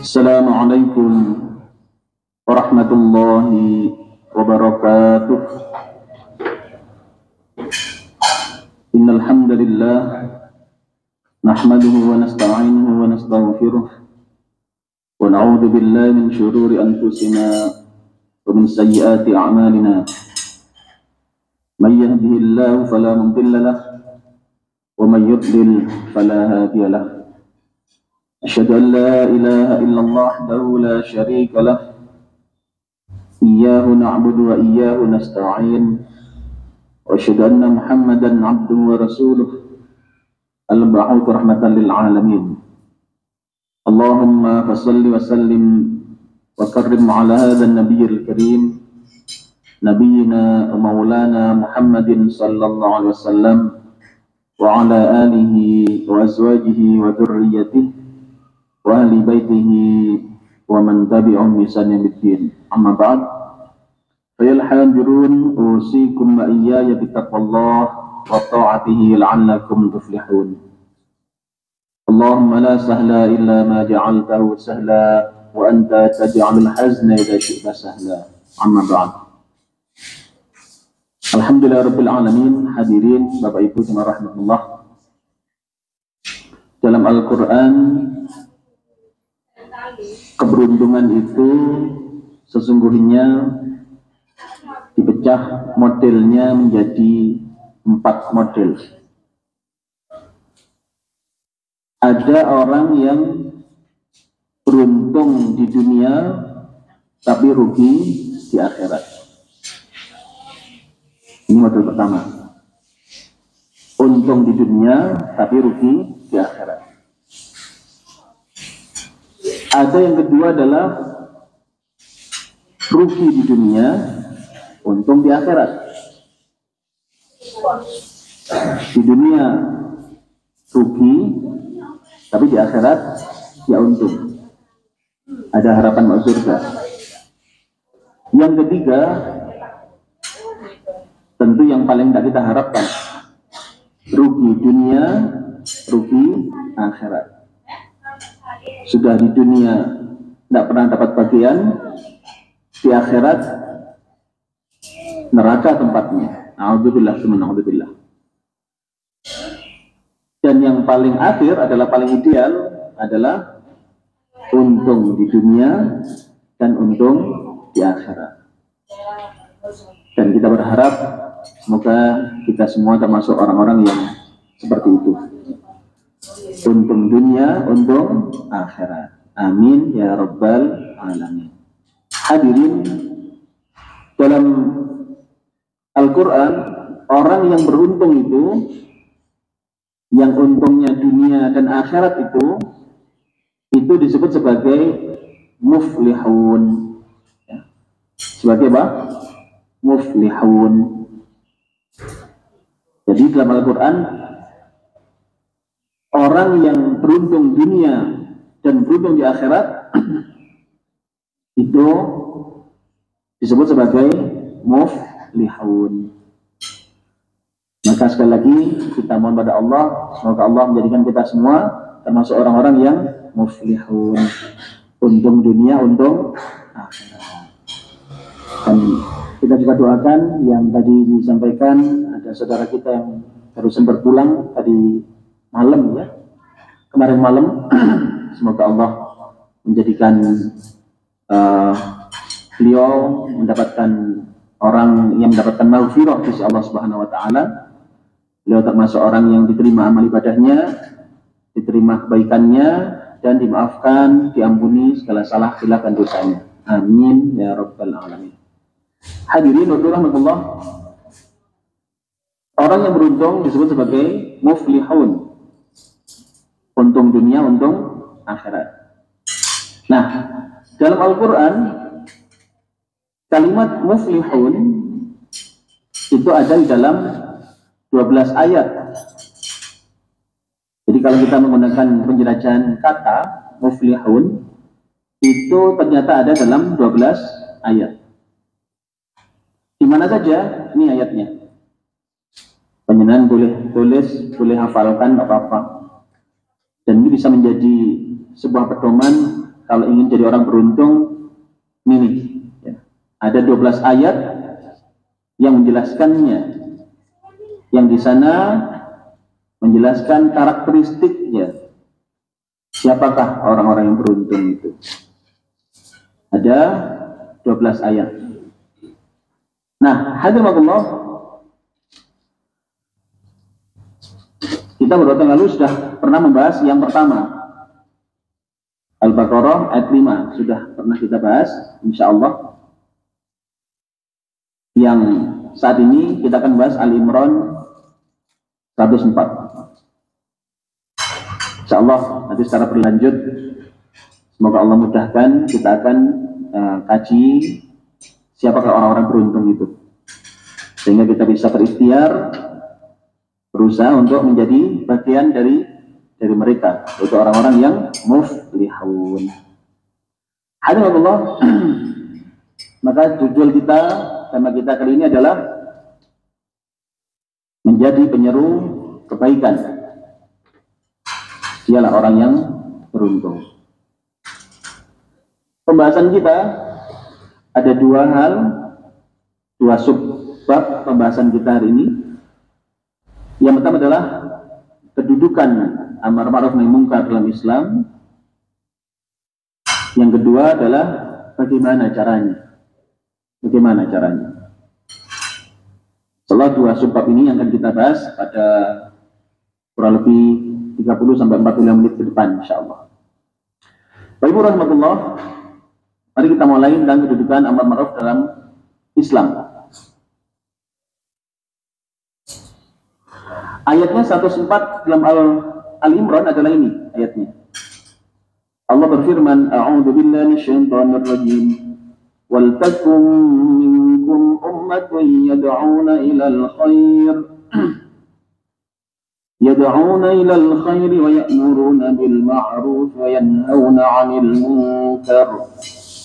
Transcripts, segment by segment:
Assalamualaikum warahmatullahi wabarakatuh. Innal hamdalillah nahmaduhu wa nasta'inuhu wa nastaghfiruh wa na'udzu billahi min shururi anfusina wa min sayyiati a'malina. May yahdihillahu fala mudilla lahu wa may yudlil fala hadiya lahu. Asyhadu an la ilaha illallah wahdahu la syarika lah. Iyyahu na'budu wa iyyahu nasta'in. Wa asyhadu anna Muhammadan 'abduhu wa rasuluh al-ba'uts rahmatan lil alamin. Allahumma fashalli wa sallim wa karrim 'ala hadzal nabiyil karim nabiyyina wa maulana Muhammadin sallallahu alaihi wasallam wa 'ala alihi wa azwajihi wa dzurriyyatihi wa ahli baitihi wa man tabi'ahum bi ihsan ila yaumil amma ba'd. Fa ya al-hadirun usikum wa iyaya bi taqwallah wa ta'atihi la'allakum tuflihun. Allahumma la sahla illa ma ja'altahu sahla wa anta taj'alul hazna idza syi'ta sahla. Amma ba'd. Alhamdulillah rabbil alamin. Hadirin Bapak Ibu jemaah rahmatullah. Dalam Al-Qur'an, keberuntungan itu sesungguhnya dipecah modelnya menjadi 4 model. Ada orang yang beruntung di dunia tapi rugi di akhirat. Ini model pertama. Untung di dunia tapi rugi di akhirat. Ada yang kedua adalah rugi di dunia, untung di akhirat. Di dunia rugi, tapi di akhirat ya untung. Ada harapan masuk surga. Yang ketiga, tentu yang paling tidak kita harapkan, rugi dunia, rugi akhirat. Sudah di dunia tidak pernah dapat bagian, di akhirat neraka tempatnya. A'udzubillah tsumma na'udzubillah. Dan yang paling akhir adalah paling ideal adalah untung di dunia dan untung di akhirat. Dan kita berharap semoga kita semua termasuk orang-orang yang seperti itu. Untung dunia, untung akhirat. Amin ya rabbal alamin. Hadirin, dalam Al-Quran, orang yang beruntung itu, yang untungnya dunia dan akhirat itu disebut sebagai muflihun. Ya. Sebagai apa? Muflihun. Jadi dalam Al-Quran, orang yang beruntung dunia dan beruntung di akhirat itu disebut sebagai muflihun. Maka sekali lagi kita mohon pada Allah, semoga Allah menjadikan kita semua termasuk orang-orang yang muflihun. Untung dunia, untung akhirat. Dan kita juga doakan yang tadi disampaikan, ada saudara kita yang barusan berpulang tadi malam ya, kemarin malam. Semoga Allah menjadikan beliau mendapatkan orang yang mendapatkan maghfirah di sisi Allah Subhanahu wa taala. Beliau termasuk orang yang diterima amal ibadahnya, diterima kebaikannya, dan dimaafkan, diampuni segala salah khilaf dan dosanya. Amin ya rabbal alamin. Hadirin rahmatullah. Orang yang beruntung disebut sebagai muflihun. Untung dunia, untung akhirat. Nah, dalam Al-Quran, kalimat muflihun itu ada di dalam 12 ayat. Jadi kalau kita menggunakan penjelajahan kata muflihun, itu ternyata ada dalam 12 ayat. Di mana saja? Ini ayatnya. Penjenengan boleh tulis, boleh hafalkan, apa-apa. Dan ini bisa menjadi sebuah pedoman kalau ingin jadi orang beruntung, ini ya. Ada 12 ayat yang menjelaskannya, yang di sana menjelaskan karakteristiknya. Siapakah orang-orang yang beruntung itu? Ada 12 ayat. Nah, hadirin, kita beberapa lalu sudah pernah membahas yang pertama, Al-Baqarah ayat 5 sudah pernah kita bahas, insya Allah. Yang saat ini kita akan bahas Al-Imran 104. Insya Allah nanti secara berlanjut, semoga Allah mudahkan, kita akan kaji siapakah orang-orang beruntung itu, sehingga kita bisa berikhtiar, berusaha untuk menjadi bagian dari mereka, yaitu orang-orang yang muflihun. Hadirin Allah, maka judul kita, tema kita kali ini adalah menjadi penyeru kebaikan. Dialah orang yang beruntung. Pembahasan kita ada dua hal, dua subbab pembahasan kita hari ini. Yang pertama adalah kedudukan amar ma'ruf nahi munkar dalam Islam. Yang kedua adalah bagaimana caranya. Bagaimana caranya. Setelah dua subbab ini yang akan kita bahas pada kurang lebih 30 sampai 45 menit ke depan, insyaallah. Baik, rahmatullah. Mari kita mulai tentang kedudukan amar ma'ruf dalam Islam. Ayatnya 104 dalam Al-Imran adalah ini ayatnya. Allah berfirman, A'udzu billahi minasyaitonir rajim. Wal takum minkum ummatun yad'una ilal khair. Yad'una ilal khair wa ya'muruna bil ma'ruf wa yanhauna 'anil munkar.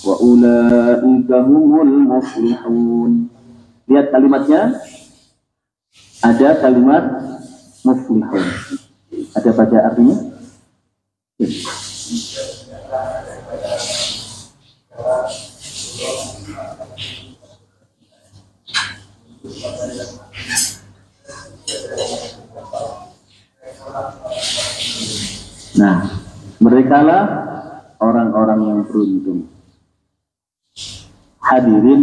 Wa ulaika humul muflihun. Lihat kalimatnya. Ada kalimat muflihun. Ada baca artinya? Nah, merekalah orang-orang yang beruntung. Hadirin,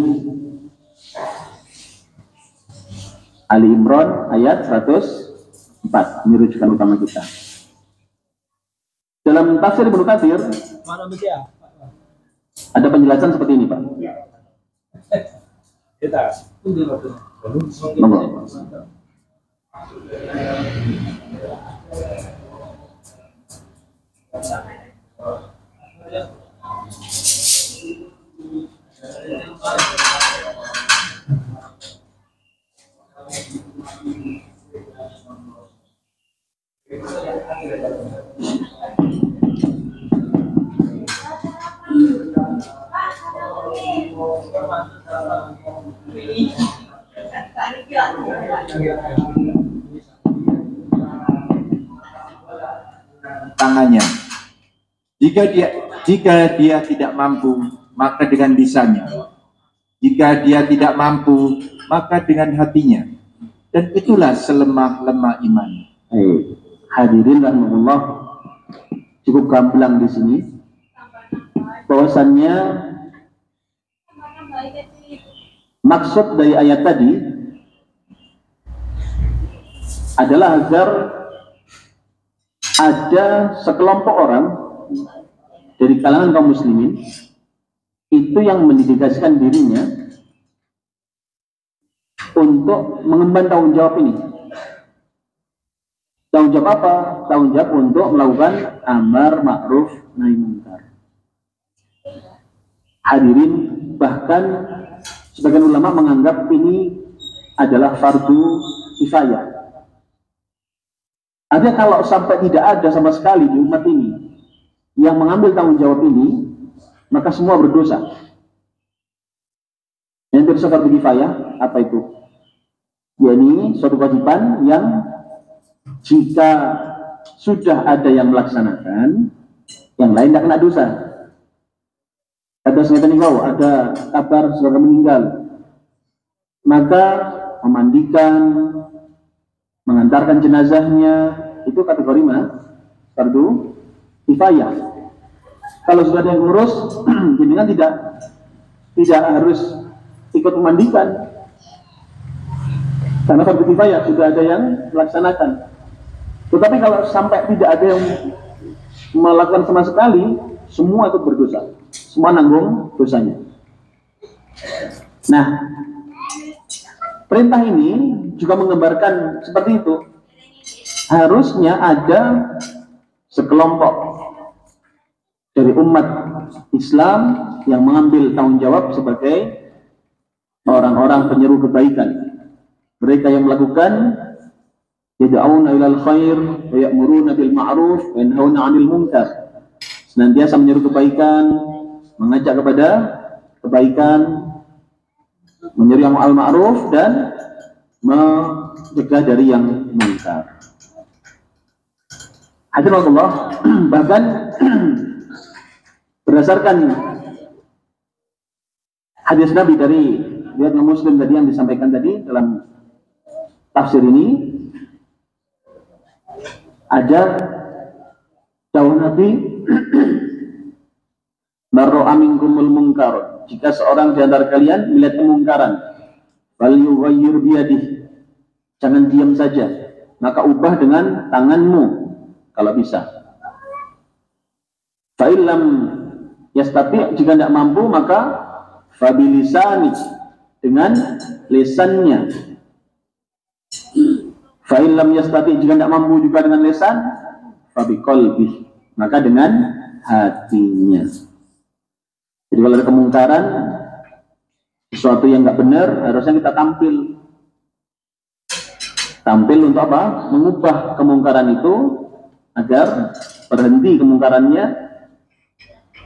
Ali Imran ayat 104, ini rujukan utama kita. Dalam tafsir Ibnu Katsir ada penjelasan seperti ini, Pak. Kita nomor. Tangannya. Jika dia tidak mampu, maka dengan lisannya. Jika dia tidak mampu, maka dengan hatinya. Dan itulah selemah-lemah iman. Hadirin rahimahullah, cukup gamblang di sini. Bahwasannya maksud dari ayat tadi adalah agar ada sekelompok orang dari kalangan kaum muslimin itu yang mendedikasikan dirinya untuk mengemban tanggung jawab ini. Tanggung jawab apa? Tanggung jawab untuk melakukan amar ma'ruf nahi munkar. Hadirin, bahkan sebagian ulama menganggap ini adalah fardu kifayah. Artinya kalau sampai tidak ada sama sekali di umat ini yang mengambil tanggung jawab ini, maka semua berdosa. Yang bersifat fardu kifayah apa itu? Yakni suatu kewajiban yang jika sudah ada yang melaksanakan, yang lain tidak kena dosa. ada ada kabar saudara meninggal, maka memandikan, mengantarkan jenazahnya itu kategori fardu kifayah. Kalau sudah ada yang ngurus, jenengan tidak harus ikut memandikan, karena fardu kifayah sudah ada yang melaksanakan. Tetapi kalau sampai tidak ada yang melakukan sama sekali, semua ikut berdosa, semua nanggung dosanya. Nah, perintah ini juga menggambarkan seperti itu. Harusnya ada sekelompok dari umat Islam yang mengambil tanggung jawab sebagai orang-orang penyeru kebaikan. Mereka yang melakukan yad'auna ilal khair wa ya'muruna bil ma'ruf wa yanhauna 'anil munkar. Senantiasa menyeru kebaikan, mengajak kepada kebaikan, menyeru yang al-ma'ruf dan mencegah dari yang munkar. Hadirin Allah, bahkan berdasarkan hadis Nabi dari riwayat Muslim tadi yang disampaikan tadi dalam tafsir ini, ada dawuh Nabi, "Marra minkumul munkar." Jika seorang di antara kalian melihat kemungkaran, fal yughayyir biyadihi. Jangan diam saja, maka ubah dengan tanganmu kalau bisa. Fa illam yastati, jika tidak mampu maka fabilisani, dengan lisannya. Fa illam yastati, jika tidak mampu juga dengan lisan, fabiqalbi, maka dengan hatinya. Jadi kalau ada kemungkaran, sesuatu yang nggak benar, harusnya kita tampil untuk apa? Mengubah kemungkaran itu agar berhenti kemungkarannya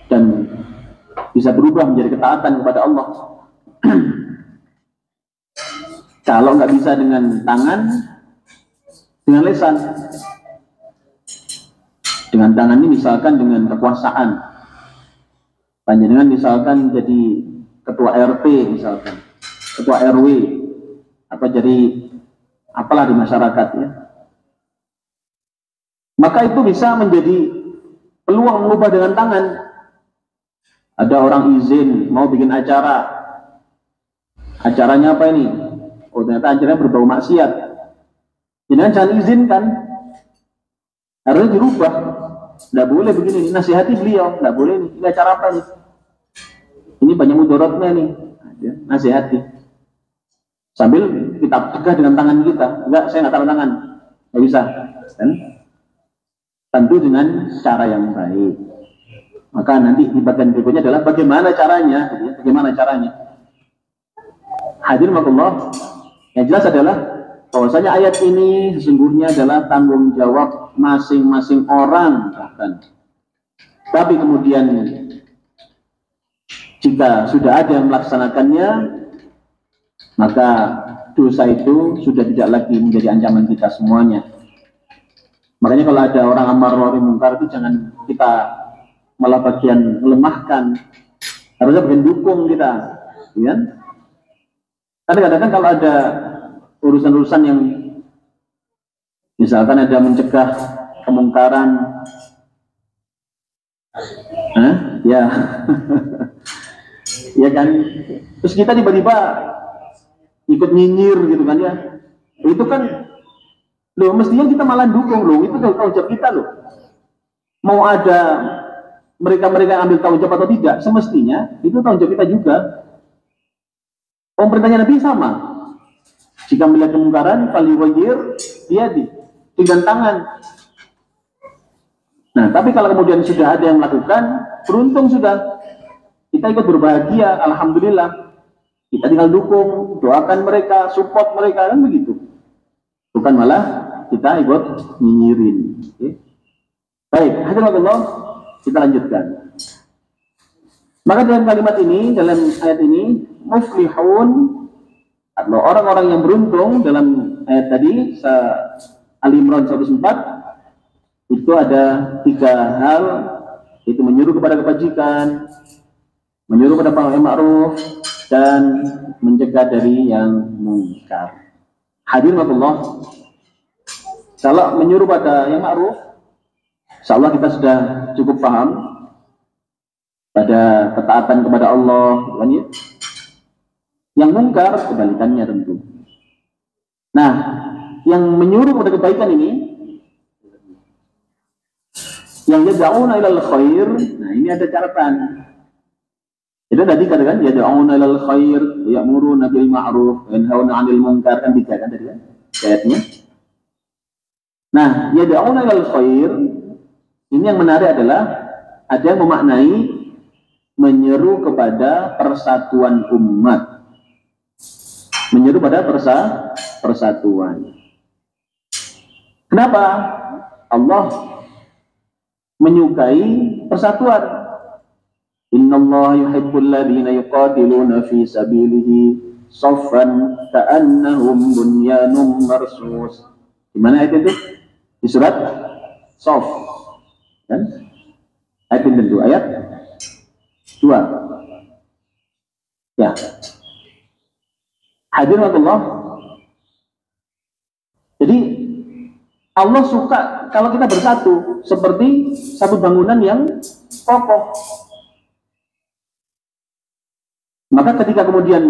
dan bisa berubah menjadi ketaatan kepada Allah. Kalau nggak bisa dengan tangan, dengan lisan. Dengan tangan ini misalkan dengan kekuasaan. Panjenengan misalkan jadi ketua RT, misalkan ketua RW, apa jadi apalah di masyarakat ya. Maka itu bisa menjadi peluang mengubah dengan tangan. Ada orang izin mau bikin acara. Acaranya apa ini? Oh, ternyata acaranya berbau maksiat. Jangan izinkan. Harusnya dirubah. Tidak boleh begini. Nasihati beliau. Tidak boleh nih. Ini acara apa nih? Ini banyak mudaratnya nih. Nasihati. Sambil kita tegah dengan tangan kita. Enggak, saya nggak taruh tangan. Nggak bisa. Dan tentu dengan cara yang baik. Maka nanti di bagian berikutnya adalah bagaimana caranya. Bagaimana caranya. Hadirin Allah, yang jelas adalah bahwasanya ayat ini sesungguhnya adalah tanggung jawab masing-masing orang bahkan. Tapi kemudian jika sudah ada yang melaksanakannya, maka dosa itu sudah tidak lagi menjadi ancaman kita semuanya. Makanya kalau ada orang amar ma'ruf munkar itu jangan kita malah bagian melemahkan, harusnya bagian dukung kita, ya. Kadang-kadang kalau ada urusan-urusan yang misalkan ada mencegah kemungkaran, ya, ya kan, terus kita tiba-tiba ikut nyinyir gitu kan ya, itu kan, loh mestinya kita malah dukung loh, itu tanggung jawab kita loh. Mau ada mereka ambil tanggung jawab atau tidak, semestinya itu tanggung jawab kita juga. Perintahnya Nabi sama. Jika melihat kemungkaran, falyughayyir biyadihi, dengan tangan. Nah, tapi kalau kemudian sudah ada yang melakukan, beruntung sudah. Kita ikut berbahagia, alhamdulillah. Kita tinggal dukung, doakan mereka, support mereka, kan begitu. Bukan malah kita ikut nyinyirin. Okay? Baik, hadirin Allah, kita lanjutkan. Maka dalam kalimat ini, dalam ayat ini, muflihun, atau orang-orang yang beruntung, dalam ayat tadi Al-Imran 104, itu ada 3 hal, itu menyuruh kepada kebajikan, menyuruh pada yang ma'ruf dan mencegah dari yang mungkar. Hadirin Allah, kalau menyuruh pada yang ma'ruf, insyaallah kita sudah cukup paham pada ketaatan kepada Allah, kan ya? Yang mungkar kebalikannya tentu. Nah, yang menyuruh pada kebaikan ini, yang yad'una ilal khair, nah ini ada catatan. Jadi tadi katakan yad'una ilal khair, ya'muruna bil ma'ruf, yanhauna 'anil munkar, kan tiga kan tadi kan ayatnya. Nah, yad'una ilal khair ini yang menarik adalah ada yang memaknai menyeru kepada persatuan umat. Menyeru pada persatuan. Kenapa? Allah menyukai persatuan. Innallaha yuhibbul ladzina yuqatiluna fi sabilihi shaffan ka'annahum bunyanun marsus. Di mana ayat itu? Di surat Shaff. Kan? Ayat itu ayat 2. Ya. Hadirin Allah. Jadi Allah suka kalau kita bersatu seperti satu bangunan yang kokoh. Maka ketika kemudian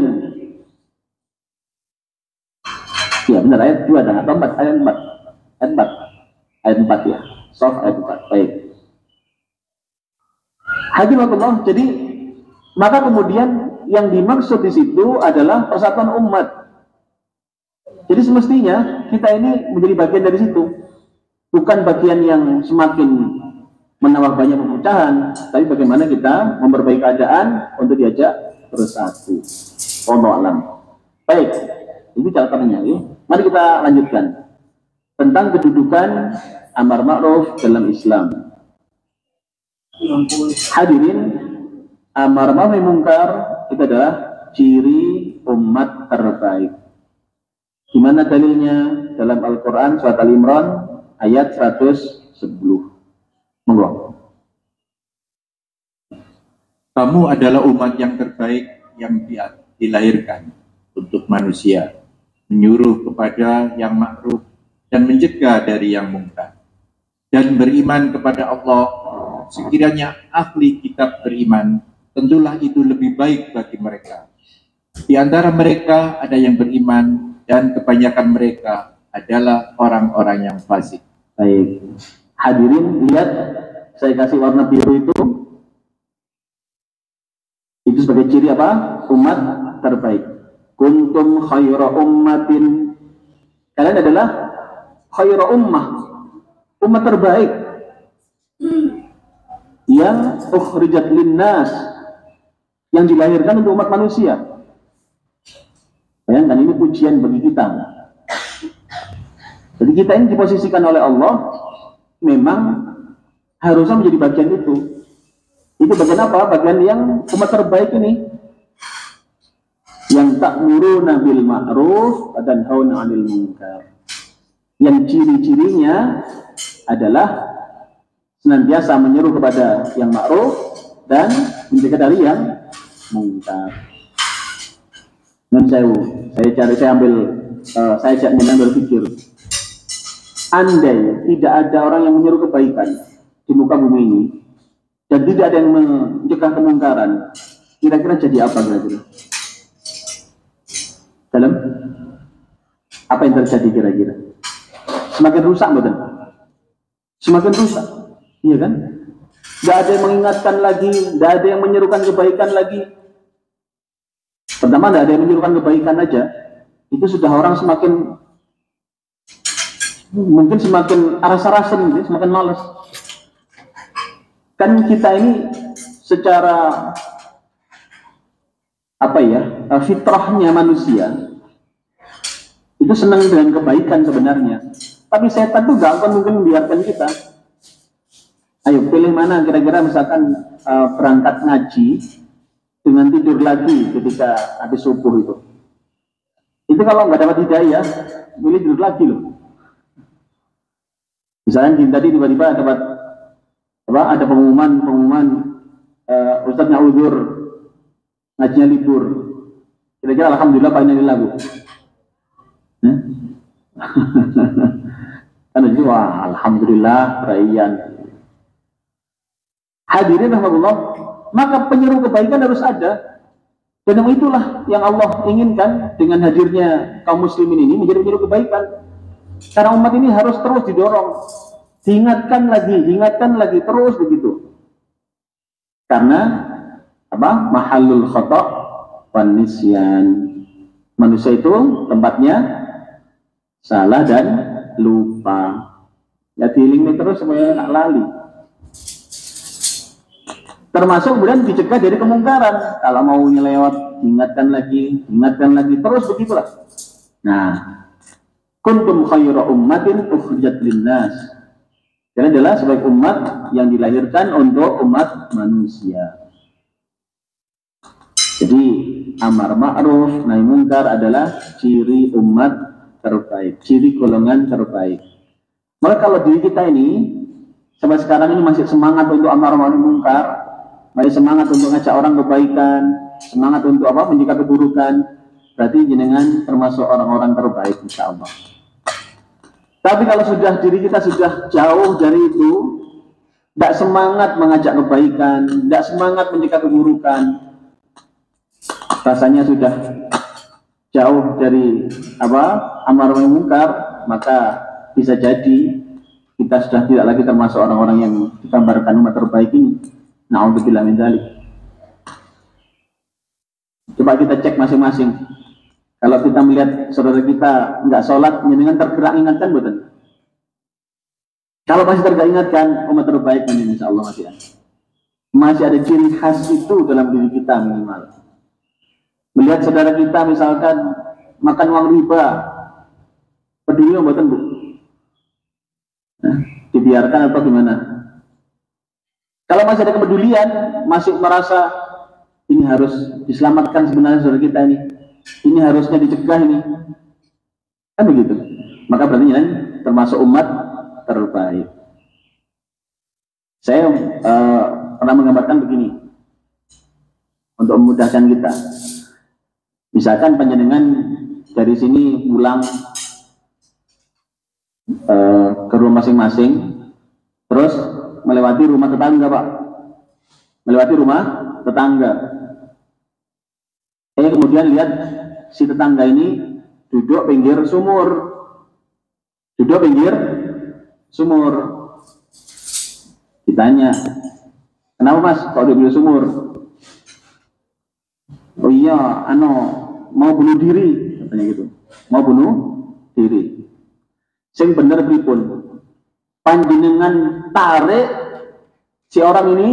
ya benar ayat 2 dan atau 4 ayat 4 ya. Soft ayat 4. Baik. Hadirin Allah, jadi maka kemudian yang dimaksud di situ adalah persatuan umat. Jadi semestinya kita ini menjadi bagian dari situ. Bukan bagian yang semakin menambah banyak perpecahan, tapi bagaimana kita memperbaiki keadaan untuk diajak bersatu. Wallahu a'lam. Baik, ini catatannya ya. Mari kita lanjutkan tentang kedudukan amar ma'ruf dalam Islam. Hadirin, amar ma'ruf munkar itu adalah ciri umat terbaik. Di mana dalilnya? Dalam Al-Quran surat Al-Imran ayat 110. Monggo. Kamu adalah umat yang terbaik yang dilahirkan untuk manusia, menyuruh kepada yang ma'ruf dan mencegah dari yang mungkar, dan beriman kepada Allah. Sekiranya ahli kitab beriman, tentulah itu lebih baik bagi mereka. Di antara mereka ada yang beriman, dan kebanyakan mereka adalah orang-orang yang fasik. Baik, hadirin lihat, saya kasih warna biru itu sebagai ciri apa? Umat terbaik. Kuntum khaira ummatin, kalian adalah khaira ummah, umat terbaik yang ukhrijat linnas, yang dilahirkan untuk umat manusia. Bayangkan, ini pujian bagi kita. Jadi kita ini diposisikan oleh Allah, memang harusnya menjadi bagian itu. Itu bagian apa? Bagian yang umat terbaik ini, yang ta'muruna bil ma'ruf wa tanhauna 'anil munkar. Yang ciri-cirinya adalah senantiasa menyeru kepada yang ma'ruf dan mencegah dari yang mungkar. Saya berpikir, andai tidak ada orang yang menyeru kebaikan di muka bumi ini dan tidak ada yang mencegah kemungkaran, kira-kira jadi apa kira-kira? Dalam apa yang terjadi kira-kira? Semakin rusak, betul? Semakin rusak, iya kan? Tidak ada yang mengingatkan lagi, tidak ada yang menyerukan kebaikan lagi. Pertama, tidak ada yang menyerukan kebaikan aja, itu sudah orang semakin mungkin semakin rasa-rasen, semakin malas. Kan kita ini secara apa ya, fitrahnya manusia itu senang dengan kebaikan sebenarnya, tapi setan tuh gak akan mungkin membiarkan kita. Ayo pilih mana kira-kira, misalkan berangkat ngaji dengan tidur lagi ketika habis subuh itu kalau nggak dapat hidayah, pilih tidur lagi loh. Misalnya tadi tiba-tiba ada pengumuman Ustadznya uzur, ngajinya libur. Kira-kira alhamdulillah Pak ini lagu. Kan itu wah alhamdulillah perayaan. Hadirin rahmatullah, maka penyeru kebaikan harus ada. Dan itulah yang Allah inginkan dengan hadirnya kaum muslimin ini menjadi penyeru kebaikan. Karena umat ini harus terus didorong, diingatkan lagi, terus begitu. Karena apa? Mahallul khata' wan nisyan. Manusia itu tempatnya salah dan lupa. Ya diilingi terus supaya nggak lali. Termasuk kemudian dicegah dari kemungkaran. Kalau mau nyelewat, ingatkan lagi, terus begitulah. Nah, kuntum khayra ummatin ukhrijat linnas. Karena adalah sebagai umat yang dilahirkan untuk umat manusia. Jadi amar ma'ruf nahi mungkar adalah ciri umat terbaik, ciri golongan terbaik. Maka kalau diri kita ini sampai sekarang ini masih semangat untuk amar ma'ruf mungkar, masih semangat untuk ngajak orang kebaikan, semangat untuk apa? Mencegah keburukan, berarti jenengan termasuk orang-orang terbaik insyaallah. Tapi kalau sudah diri kita sudah jauh dari itu, tidak semangat mengajak kebaikan, tidak semangat mencegah keburukan, rasanya sudah jauh dari apa? Amar ma'ruf mungkar, maka bisa jadi kita sudah tidak lagi termasuk orang-orang yang digambarkan umat terbaik ini. Na'udzubillah min dzalik. Coba kita cek masing-masing. Kalau kita melihat saudara kita nggak sholat, dengan tergerak ingatkan betul. Kalau masih tergerak ingatkan, umat terbaik ini insya Allah masih ada. Masih ada ciri khas itu dalam diri kita minimal. Melihat saudara kita misalkan makan uang riba, peduli betul bu? Nah, dibiarkan atau gimana? Kalau masih ada kepedulian, masih merasa ini harus diselamatkan sebenarnya saudara kita ini harusnya dicegah ini, kan begitu. Maka berarti kan termasuk umat terbaik. Saya pernah menggambarkan begini untuk memudahkan kita. Misalkan panjenengan dari sini pulang ke rumah masing-masing, terus melewati rumah tetangga Pak, melewati rumah tetangga. Kemudian lihat si tetangga ini duduk pinggir sumur, Ditanya, kenapa Mas kok di pinggir sumur? Oh iya, mau bunuh diri, katanya gitu. Mau bunuh diri. Sing bener pripun? Panjenengan tarik si orang ini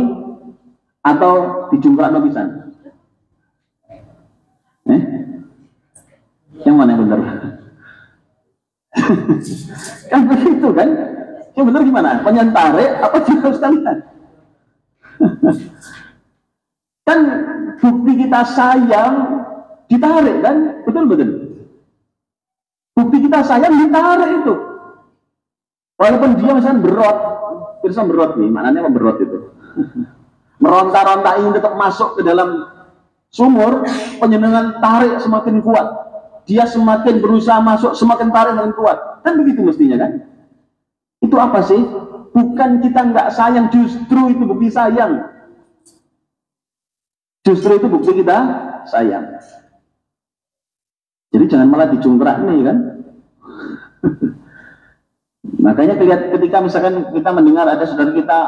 atau dijungkrak pisan? Yang mana yang benar? Kan begitu kan? Yang benar gimana? Panjenengan tarik apa juga sekalian? Kan bukti kita sayang ditarik kan? Betul. Bukti kita sayang ditarik itu. Walaupun dia misalnya berot nih, maknanya berot itu. Meronta-ronta ingin tetap masuk ke dalam sumur, panjenengan tarik semakin kuat. Dia semakin berusaha masuk, semakin tarik semakin kuat. Kan begitu mestinya kan? Itu apa sih? Bukan kita nggak sayang, justru itu bukti sayang. Justru itu bukti kita sayang. Jadi jangan malah dijungkrak nih kan? Makanya ketika misalkan kita mendengar ada saudara kita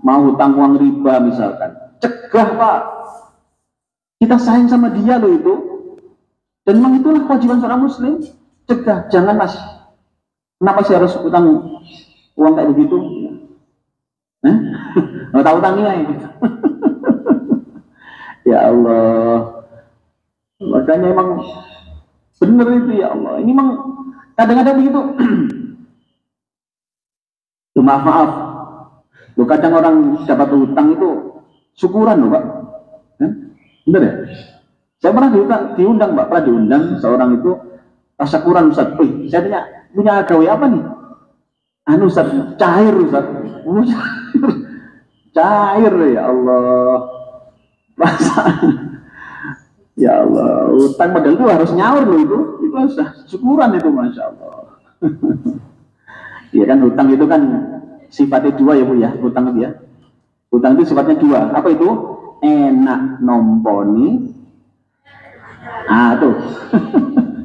mau hutang uang riba misalkan, cegah Pak. Kita sayang sama dia loh itu. Dan memang itulah kewajiban seorang muslim. Cegah, jangan Mas. Kenapa sih harus hutang uang kayak begitu? Nggak tahu utangnya ya. Ya Allah. Makanya emang bener itu ya Allah. Ini memang kadang-kadang begitu. Maaf. Loh, kadang orang dapat hutang itu syukuran loh Pak. Bener ya? Saya pernah diundang Pak, pernah diundang seorang itu syukuran Ustaz. Saya tanya, punya gawe apa nih? Ustaz, cair Ustaz. Cair ya Allah. Ya Allah, utang modal itu harus nyaur loh itu sudah syukuran itu, masya Allah. Ya kan, hutang itu kan sifatnya dua ya Bu ya, hutang itu ya. Hutang itu sifatnya dua. Apa itu? Enak nomponi. Ah tuh,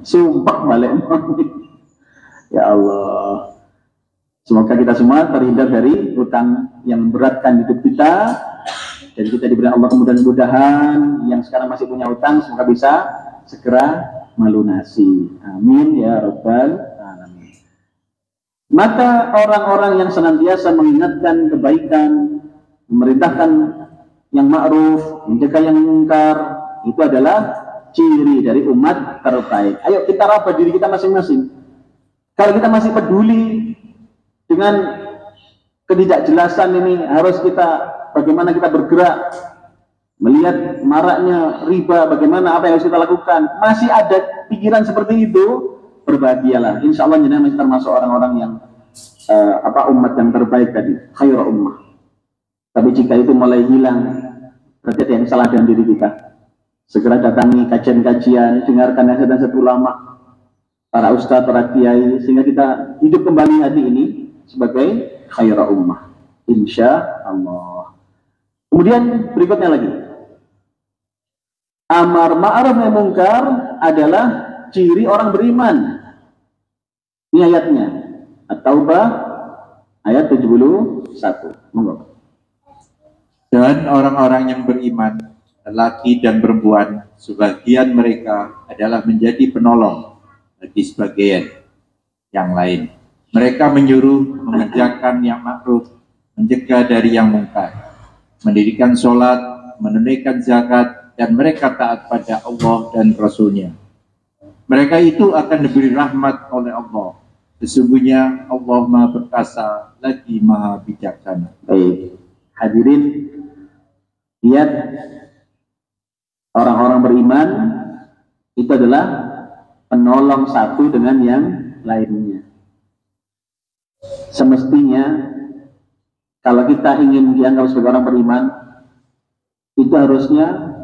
sumpah balik noni. Ya Allah, semoga kita semua terhindar dari hutang yang memberatkan hidup kita, dan kita diberi Allah kemudahan-mudahan yang sekarang masih punya hutang semoga bisa segera melunasi. Amin ya rabbal alamin. Maka orang-orang yang senantiasa mengingatkan kebaikan, memerintahkan yang ma'ruf, mencegah yang mungkar, itu adalah ciri dari umat terbaik. Ayo kita raba diri kita masing-masing. Kalau kita masih peduli dengan ketidakjelasan ini, harus kita bagaimana kita bergerak melihat maraknya riba, bagaimana apa yang harus kita lakukan. Masih ada pikiran seperti itu, berbahagialah. Insya Allah jenengan masih termasuk orang-orang yang umat yang terbaik tadi, khairul ummah. Tapi jika itu mulai hilang, berarti ada yang salah dengan diri kita. Segera datangi kajian-kajian, dengarkan nasihat-nasihat ulama, para ustadz, para kiai, sehingga kita hidup kembali hati ini sebagai khairul ummah. Insya Allah. Kemudian berikutnya lagi, amar ma'ruf nahi munkar adalah ciri orang beriman. Ini ayatnya, At-Taubah ayat 71. Monggo. Dan orang-orang yang beriman, lelaki dan perempuan, sebagian mereka adalah menjadi penolong bagi sebagian yang lain. Mereka menyuruh mengerjakan yang ma'ruf, mencegah dari yang mungkar, mendirikan sholat, menunaikan zakat, dan mereka taat pada Allah dan Rasul-Nya. Mereka itu akan diberi rahmat oleh Allah. Sesungguhnya Allah Maha Perkasa lagi Maha Bijaksana. Baik, hadirin, lihat orang-orang beriman itu adalah penolong satu dengan yang lainnya. Semestinya kalau kita ingin dianggap sebagai orang beriman, itu harusnya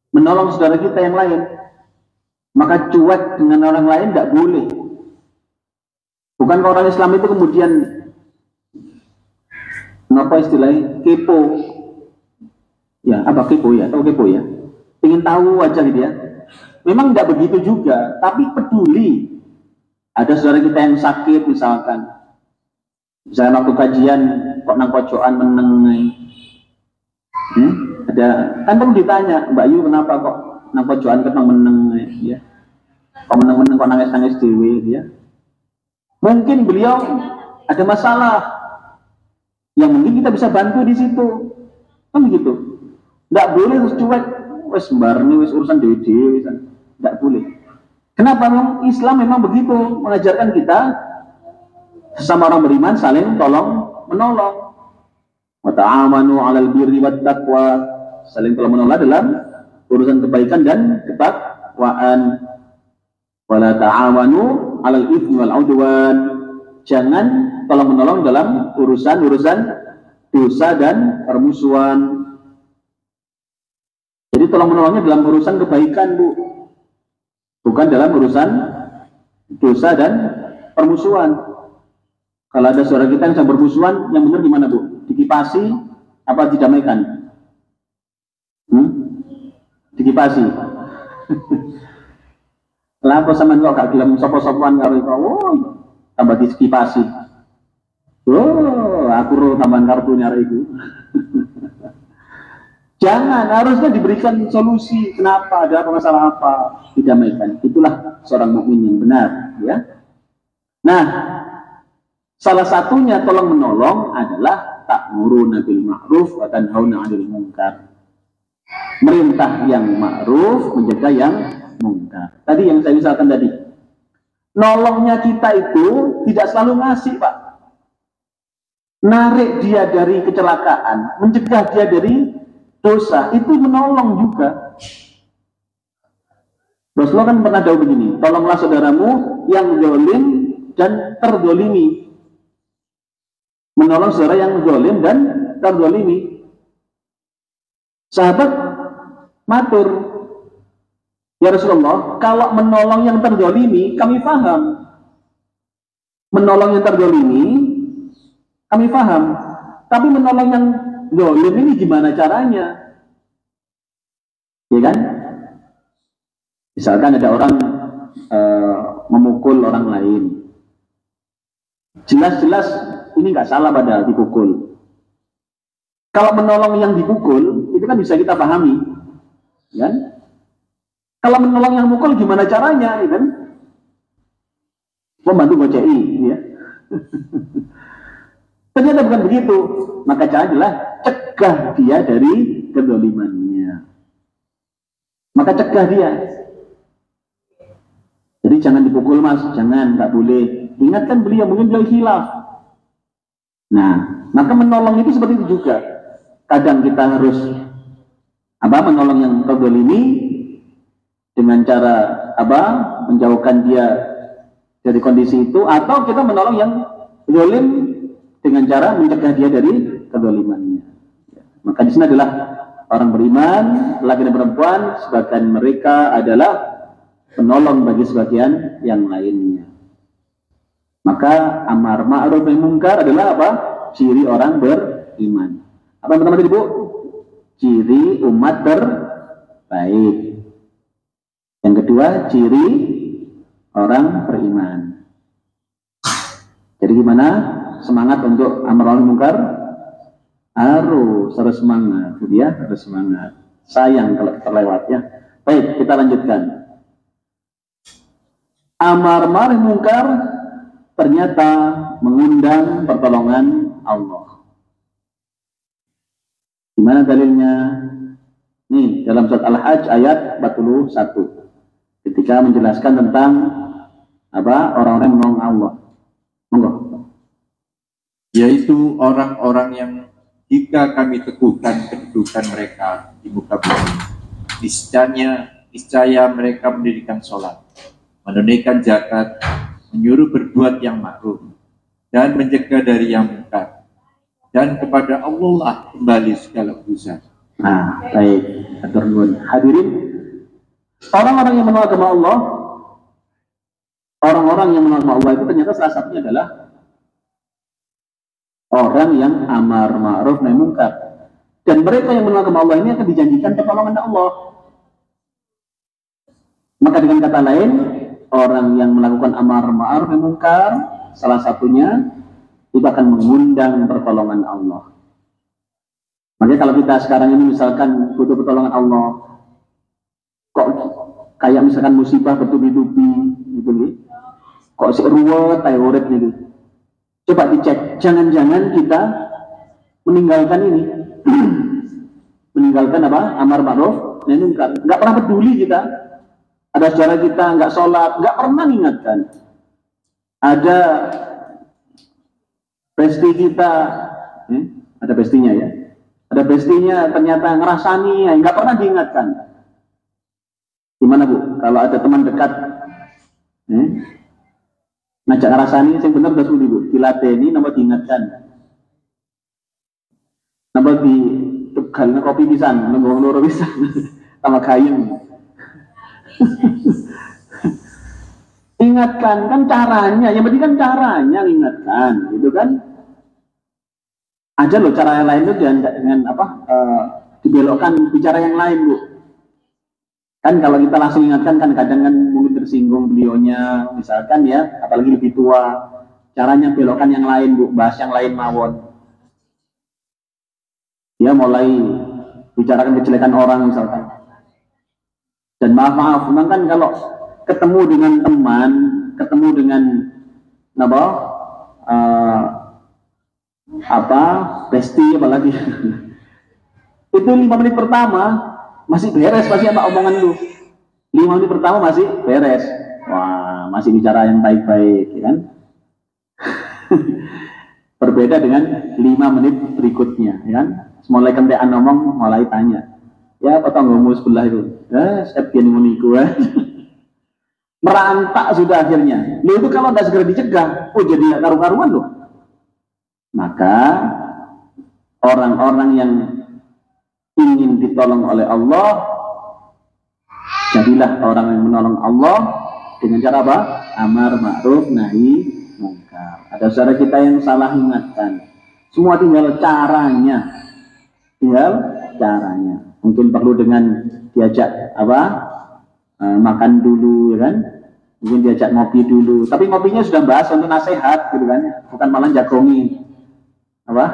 menolong saudara kita yang lain. Maka cuek dengan orang lain tidak boleh. Bukan orang Islam itu kemudian apa istilahnya, kepo. Ya, apa kepo ya? Tahu kepo ya? Ingin tahu aja gitu ya. Memang tidak begitu juga, tapi peduli. Ada saudara kita yang sakit misalkan, misalnya waktu kajian kok nang pojokan meneng, ada kan perlu ditanya, Mbak Yu kenapa kok nang pojokan ketang meneng ya? Kok meneng-meneng kok nangis-nangis dewe ya? Mungkin beliau ada masalah yang mungkin kita bisa bantu di situ, kan begitu. Tidak boleh terus cuek, wes sembarang wes urusan dewe-dewe, tidak boleh. Kenapa? Memang Islam memang begitu mengajarkan kita sesama orang beriman saling tolong menolong. Wa ta'amanu 'alal birri wat taqwa, saling tolong menolong dalam urusan kebaikan dan ketakwaan. Wala ta'amanu 'alal itsmi wal 'udwan, jangan tolong menolong dalam urusan-urusan dosa dan permusuhan. Jadi tolong menolongnya dalam urusan kebaikan, Bu, bukan dalam urusan dosa dan permusuhan. Kalau ada saudara kita yang sedang bermusuhan, yang benar gimana, Bu? Dikipasi apa didamaikan? Dikipasi. Kenapa sampean kok gak gelem sapa-sapaan karo iku? Oh, tambah dikipasi. Oh, aku ro tambahan kartunya arek iku. Jangan, harusnya diberikan solusi. Kenapa? Ada apa, masalah apa? Didamaikan. Itulah seorang mukmin yang benar, ya. Nah, salah satunya tolong menolong adalah ta'muruna bil ma'ruf wa tanhauna 'anil munkar. Merintah yang ma'ruf, mencegah yang munkar. Tadi yang saya misalkan tadi, nolongnya kita itu tidak selalu ngasih, Pak. Narik dia dari kecelakaan, mencegah dia dari dosa, itu menolong juga. Rasulullah kan pernah jauh begini, tolonglah saudaramu yang zalim dan terdolimi. Menolong saudara yang zalim dan terdolimi. Sahabat matur, Ya Rasulullah, kalau menolong yang terdolimi, kami paham. Menolong yang terdolimi, kami paham. Tapi menolong yang dolim ini gimana caranya? Ya kan? Misalkan ada orang memukul orang lain. Jelas-jelas ini nggak salah padahal dipukul. Kalau menolong yang dipukul, itu kan bisa kita pahami. Kan? Kalau menolong yang mukul gimana caranya, ya kan? Membantu gocei, ya. Ternyata bukan begitu. Maka caranya adalah cegah dia dari kedolimannya. Maka cegah dia. Jadi jangan dipukul mas, jangan, nggak boleh. Ingatkan beliau, mungkin beliau hilaf. Nah, maka menolong itu seperti itu juga. Kadang kita harus menolong yang terdolimi dengan cara menjauhkan dia dari kondisi itu, atau kita menolong yang dolim dengan cara mencegah dia dari kedolimannya. Maka di sini adalah orang beriman, laki dan perempuan, sebagian mereka adalah penolong bagi sebagian yang lainnya. Maka amar ma'ruf nahi munkar adalah apa? Ciri orang beriman. Apa yang pertama tadi, Bu? Ciri umat terbaik. Yang kedua, ciri orang beriman. Jadi gimana? Semangat untuk amar ma'ruf munkar? Harus semangat, dia harus semangat. Sayang kalau terlewat ya. Baik, kita lanjutkan. Amar ma'ruf munkar ternyata mengundang pertolongan Allah. Gimana dalilnya? Nih, dalam surat Al-Hajj ayat 41. Ketika menjelaskan tentang orang-orang yang menolong Allah. Monggo. Yaitu orang-orang yang jika kami teguhkan kedudukan mereka di muka bumi, niscaya mereka mendirikan sholat, menunaikan zakat, menyuruh berbuat yang ma'ruf, dan mencegah dari yang munkar. Dan kepada Allah lah kembali segala urusan. Nah, baik. Hadirin, orang-orang yang menolak agama Allah, orang-orang yang menolak agama Allah itu ternyata salah satunya adalah orang yang amar ma'ruf nahi munkar. Dan mereka yang menolak agama Allah ini akan dijanjikan pertolongan Allah. Maka dengan kata lain, orang yang melakukan amar ma'ruf nahi munkar, salah satunya itu akan mengundang pertolongan Allah. Makanya kalau kita sekarang ini misalkan butuh pertolongan Allah, kok kayak misalkan musibah bertubi-tubi gitu nih, kok si ruwet kayak urip nih. Coba dicek, jangan-jangan kita meninggalkan ini, meninggalkan amar ma'ruf nahi munkar. Nggak pernah peduli kita. Ada saudara kita nggak sholat, nggak pernah mengingatkan. Ada besti kita, ada bestinya ya. Ada bestinya ternyata ngerasani, nggak pernah diingatkan. Gimana Bu? Kalau ada teman dekat, ngajak ngerasani, yang benar udah sulit Bu. Dilateni, nama diingatkan. Nama di tegal kopi pisan, nunggu loro pisan, sama gayeng. Ingatkan, kan caranya, yang penting kan caranya ingatkan, gitu kan? Ada loh cara yang lain itu dengan dibelokkan bicara yang lain Bu. Kan kalau kita langsung ingatkan kan kadang kan mungkin tersinggung beliaunya, misalkan ya, apalagi lebih tua. Caranya belokkan yang lain Bu, bahas yang lain mawon. Ya mulai bicarakan kejelekan orang misalkan. Dan maaf, memang kan kalau ketemu dengan teman, ketemu dengan besti apalagi itu 5 menit pertama masih beres pasti apa omongan lu. 5 menit pertama masih beres. Wah, masih bicara yang baik-baik, ya kan? Berbeda dengan 5 menit berikutnya, ya kan? Mulai kentean ngomong, mulai tanya. Ya, potong ngomong sebelah itu. Setiap gini ngoniku merantak sudah akhirnya. Lu itu kalau nggak segera dicegah, jadi nggak karu-karuan loh. Maka orang-orang yang ingin ditolong oleh Allah, Jadilah orang yang menolong Allah dengan cara apa? Amar ma'ruf nahi mungkar. Ada saudara kita yang salah ingatkan. Semua tinggal caranya. Mungkin perlu dengan diajak apa? Makan dulu, ya kan? Mungkin diajak ngopi dulu. Tapi ngopinya sudah bahas untuk nasihat, gitu kan? Bukan malah jagongi apa?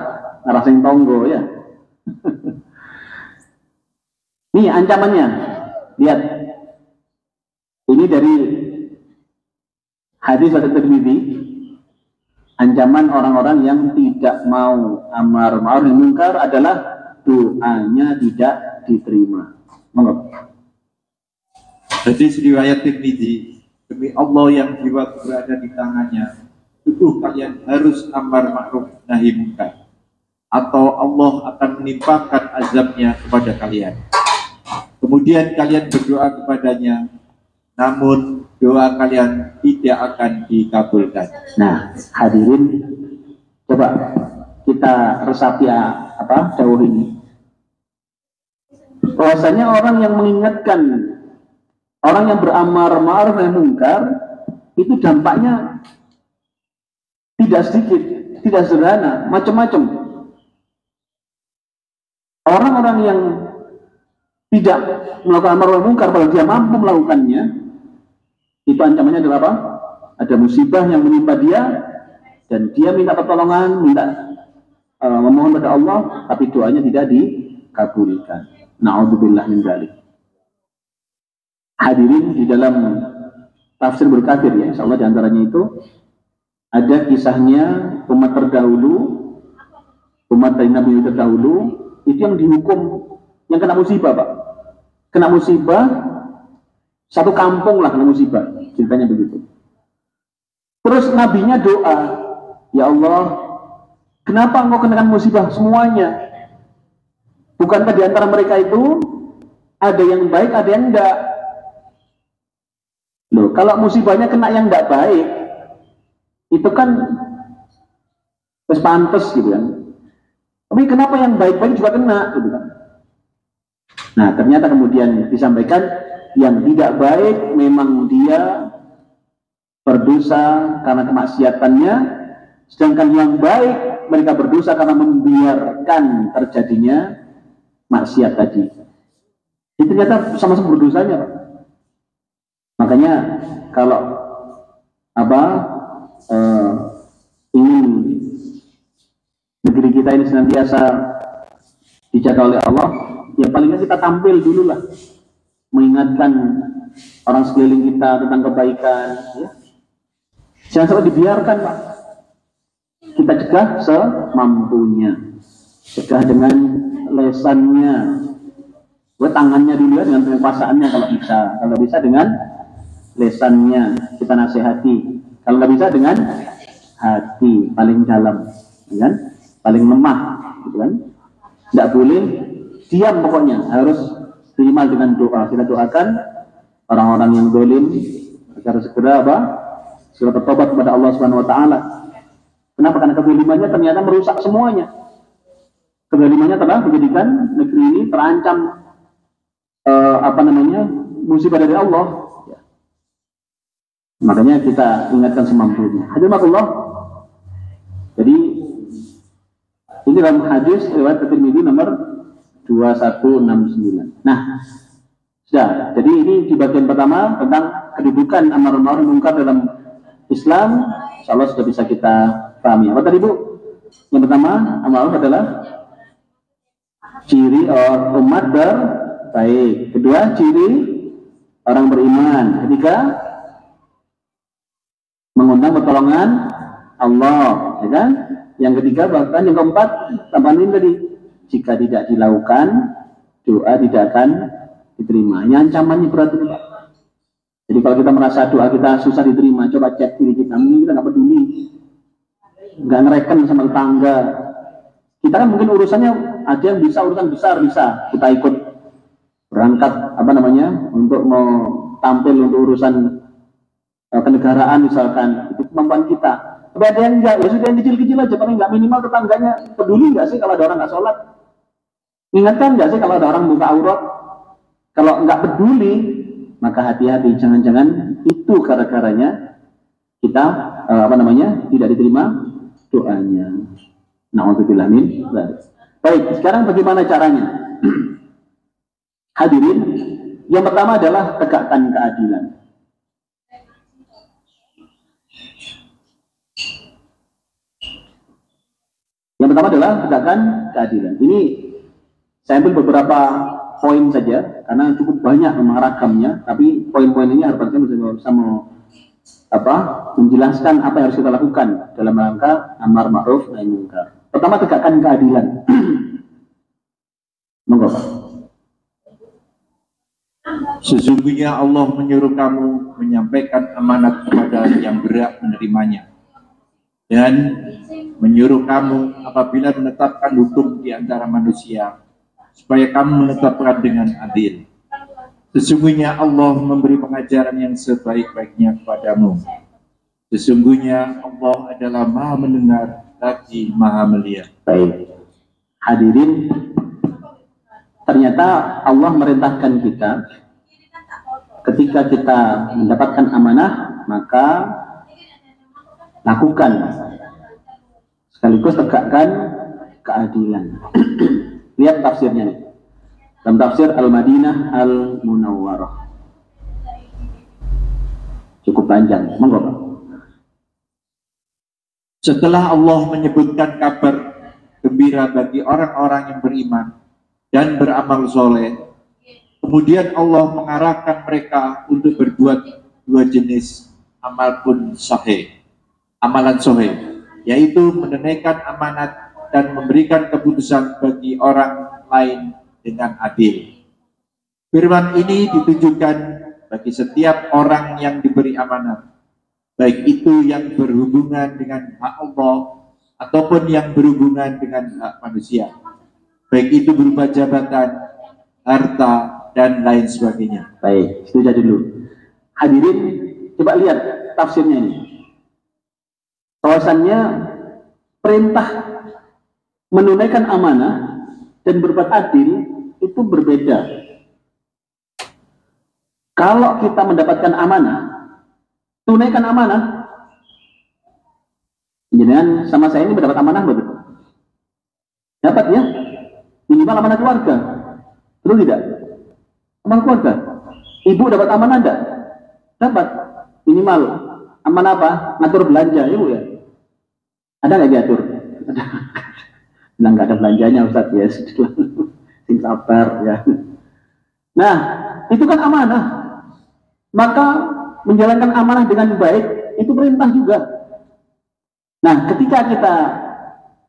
Ngarasing tonggo, ya. Nih ancamannya. Lihat. Ini dari hadis riwayat Tirmidzi. Ancaman orang-orang yang tidak mau amar ma'ruf nahi mungkar adalah doanya tidak diterima. Monggo. Hadis riwayat Tirmidzi, demi Allah yang jiwa berada di tangannya, itu kalian harus amar ma'ruf nahi mungkar, atau Allah akan menimpakan azabnya kepada kalian. Kemudian kalian berdoa kepadanya, namun doa kalian tidak akan dikabulkan. Nah, hadirin, coba kita resapi apa dawuh ini. Bahwasanya orang yang mengingatkan orang yang beramar ma'ruf nahi mungkar itu dampaknya tidak sedikit, tidak sederhana, macam-macam. Orang-orang yang tidak melakukan amar ma'ruf nahi mungkar kalau dia mampu melakukannya, itu ancamannya adalah apa? Ada musibah yang menimpa dia dan dia minta pertolongan, memohon pada Allah, tapi doanya tidak dikabulkan. Na'udzubillah min dzalik. Hadirin, di dalam tafsir Burkathir, ya, insyaallah diantaranya itu ada kisahnya umat terdahulu, umat dari Nabi terdahulu itu yang dihukum, yang kena musibah, Pak. Kena musibah, satu kampung lah kena musibah, ceritanya begitu. Terus nabinya doa, ya Allah, kenapa engkau kenakan musibah semuanya? Bukankah di antara mereka itu ada yang baik, ada yang enggak? Loh, kalau musibahnya kena yang enggak baik, itu kan pantes gitu kan. Tapi kenapa yang baik-baik juga kena gitu kan? Nah, ternyata kemudian disampaikan yang tidak baik memang dia berdosa karena kemaksiatannya, sedangkan yang baik mereka berdosa karena membiarkan terjadinya maksiat tadi. Itu ternyata sama-sama berdosanya, Pak. Makanya kalau ingin negeri kita ini senantiasa dijaga oleh Allah, ya paling nggak kita tampil dulu lah, mengingatkan orang sekeliling kita tentang kebaikan, ya. Jangan sampai dibiarkan, Pak. Kita cegah semampunya, cegah dengan lesannya, buat tangannya dulu ya, dengan penguasaannya kalau bisa dengan lesannya kita nasihati, kalau nggak bisa dengan hati paling dalam, kan? Paling lemah, gitu kan? Nggak boleh diam, pokoknya harus terima dengan doa. Kita doakan orang-orang yang zalim agar segera segera bertobat kepada Allah Subhanahu Wa Taala. Kenapa? Karena kezalimannya ternyata merusak semuanya. Kezalimannya telah menjadikan negeri ini terancam musibah dari Allah. Ya. Makanya kita ingatkan semampunya. Hadirin, jadi ini dalam hadis riwayat Tirmidzi nomor 2169. Nah, sudah. Jadi ini di bagian pertama tentang kedudukan amar ma'ruf nahi mungkar dalam Islam. Insyaallah sudah bisa kita pahami. Apa tadi, Bu? Yang pertama, amar ma'ruf adalah ciri umat berbaik. Kedua, ciri orang beriman. Ketiga, mengundang pertolongan Allah, ya kan? Yang ketiga, bahkan yang keempat, tambahan ini tadi, jika tidak dilakukan, doa tidak akan diterima. Ini ancamannya berat ini, Pak. Jadi kalau kita merasa doa kita susah diterima, coba cek diri kita. Mungkin kita nggak peduli, nggak ngereken sama tetangga. Kita kan mungkin urusannya ada yang bisa, urusan besar bisa kita ikut berangkat untuk mau tampil untuk urusan kenegaraan misalkan, itu kemampuan kita. Tapi ada yang enggak, ya sudah yang kecil-kecil aja, paling nggak minimal tetangganya peduli nggak sih kalau ada orang nggak sholat? Ingatkan nggak sih kalau ada orang buka aurat? Kalau nggak peduli, maka hati-hati, jangan-jangan itu gara-garanya kita tidak diterima doanya. Na'udzubillah min dzalik. Baik, sekarang bagaimana caranya? Hadirin, yang pertama adalah tegakkan keadilan. Yang pertama adalah tegakkan keadilan. Ini saya ambil beberapa poin saja karena cukup banyak memang ragamnya, tapi poin-poin ini harapan saya bisa menjelaskan apa yang harus kita lakukan dalam rangka amar ma'ruf nahi munkar. Pertama, tegakkan keadilan. Monggo, Pak. Sesungguhnya Allah menyuruh kamu menyampaikan amanat kepada yang berhak menerimanya, dan menyuruh kamu apabila menetapkan hukum di antara manusia, supaya kamu menetapkan dengan adil. Sesungguhnya Allah memberi pengajaran yang sebaik-baiknya kepadamu. Sesungguhnya Allah adalah Maha mendengar lagi Maha melihat. Baik, hadirin, ternyata Allah merintahkan kita ketika kita mendapatkan amanah, maka lakukan sekaligus tegakkan keadilan. Lihat tafsirnya nih, dalam tafsir Al-Madinah Al-Munawwarah, cukup panjang. Monggo, Pak. Setelah Allah menyebutkan kabar gembira bagi orang-orang yang beriman dan beramal soleh, kemudian Allah mengarahkan mereka untuk berbuat dua jenis amalan sahih, yaitu menunaikan amanat dan memberikan keputusan bagi orang lain dengan adil. Firman ini ditujukan bagi setiap orang yang diberi amanat, baik itu yang berhubungan dengan hak Allah ataupun yang berhubungan dengan hak manusia, baik itu berupa jabatan, harta, dan lain sebagainya. Baik, itu jadi dulu. Hadirin, coba lihat tafsirnya ini. Bahwasannya perintah menunaikan amanah dan berbuat adil itu berbeda. Kalau kita mendapatkan amanah, tunaikan amanah. Jangan sama saya ini mendapat amanah, betul? Dapat ya? Minimal amanah keluarga, betul tidak? Amanah keluarga. Ibu dapat amanah enggak? Dapat. Minimal amanah apa? Ngatur belanja, ibu ya? Ada nggak diatur? Bilang nggak ada belanjanya, Ustaz, ya. Sing sabar ya. Nah, itu kan amanah. Maka menjalankan amanah dengan baik itu perintah juga. Nah, ketika kita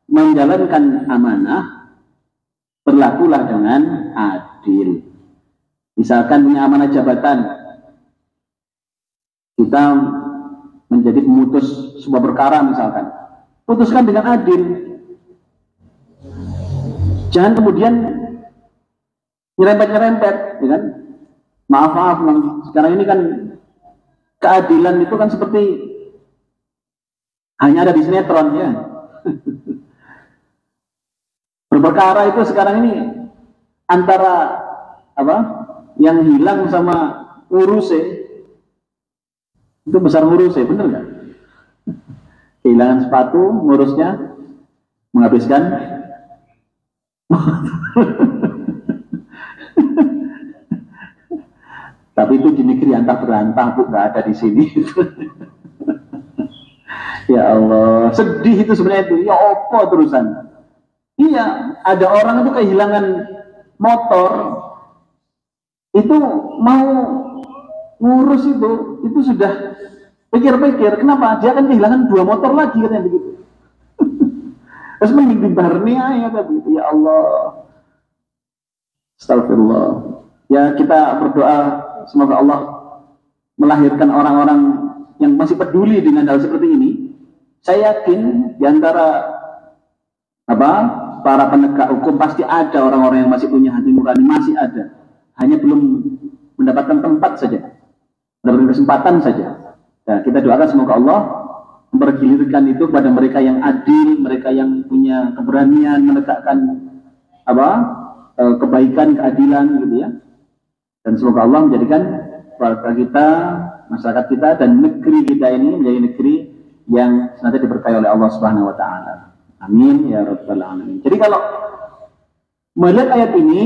menjalankan amanah, berlakulah dengan adil. Misalkan punya amanah jabatan, kita menjadi pemutus sebuah perkara misalkan, putuskan dengan adil. Jangan kemudian nyerempet-nyerempet, ya kan? Maaf, sekarang ini kan keadilan itu kan seperti hanya ada di sinetron ya. Berperkara itu sekarang ini antara apa? Yang hilang sama ngurusnya itu besar ngurusnya, bener nggak? Kehilangan sepatu, ngurusnya menghabiskan tapi itu di negeri antah berantah, Bu, nggak ada di sini. Ya Allah, sedih itu sebenarnya itu. Ya apa terusan? Iya, ada orang itu kehilangan motor, itu mau ngurus itu sudah pikir-pikir, kenapa? Dia akan kehilangan 2 motor lagi, katanya begitu. Terus mending dibarni aja tadi. Ya Allah, astagfirullah. Ya, kita berdoa semoga Allah melahirkan orang-orang yang masih peduli dengan hal seperti ini. Saya yakin di antara para penegak hukum pasti ada orang-orang yang masih punya hati nurani, masih ada. Hanya belum mendapatkan tempat saja, mendapatkan kesempatan saja. Nah, kita doakan semoga Allah mempergilirkan itu kepada mereka yang adil, mereka yang punya keberanian menegakkan kebaikan, keadilan gitu ya. Dan semoga Allah menjadikan keluarga kita, masyarakat kita, dan negeri kita ini menjadi negeri yang senantiasa diberkahi oleh Allah Subhanahu wa taala. Amin ya rabbal alamin. Jadi kalau melihat ayat ini,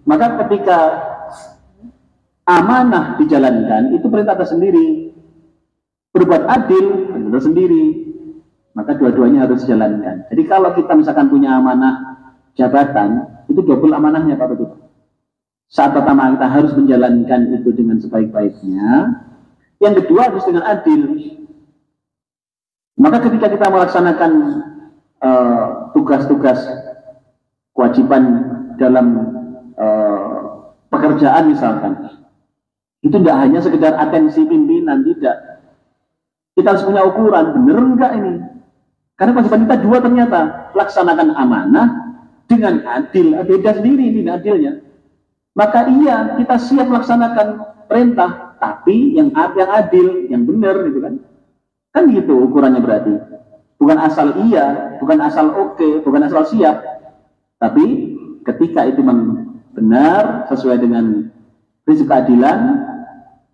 maka ketika amanah dijalankan itu perintah tersendiri. Berbuat adil perintah tersendiri. Maka dua-duanya harus dijalankan. Jadi kalau kita misalkan punya amanah jabatan, itu double amanahnya Pak Betul. Saat pertama kita harus menjalankan itu dengan sebaik-baiknya. Yang kedua harus dengan adil. Maka ketika kita melaksanakan tugas-tugas kewajiban dalam pekerjaan misalkan, itu tidak hanya sekedar atensi pimpinan, tidak. Kita harus punya ukuran, benar enggak ini? Karena kewajiban kita dua ternyata, laksanakan amanah dengan adil, beda sendiri ini adilnya. Maka iya, kita siap melaksanakan perintah, tapi yang adil, yang benar gitu kan. Kan gitu ukurannya berarti. Bukan asal iya, bukan asal oke, bukan asal siap. Tapi ketika itu benar, sesuai dengan prinsip keadilan,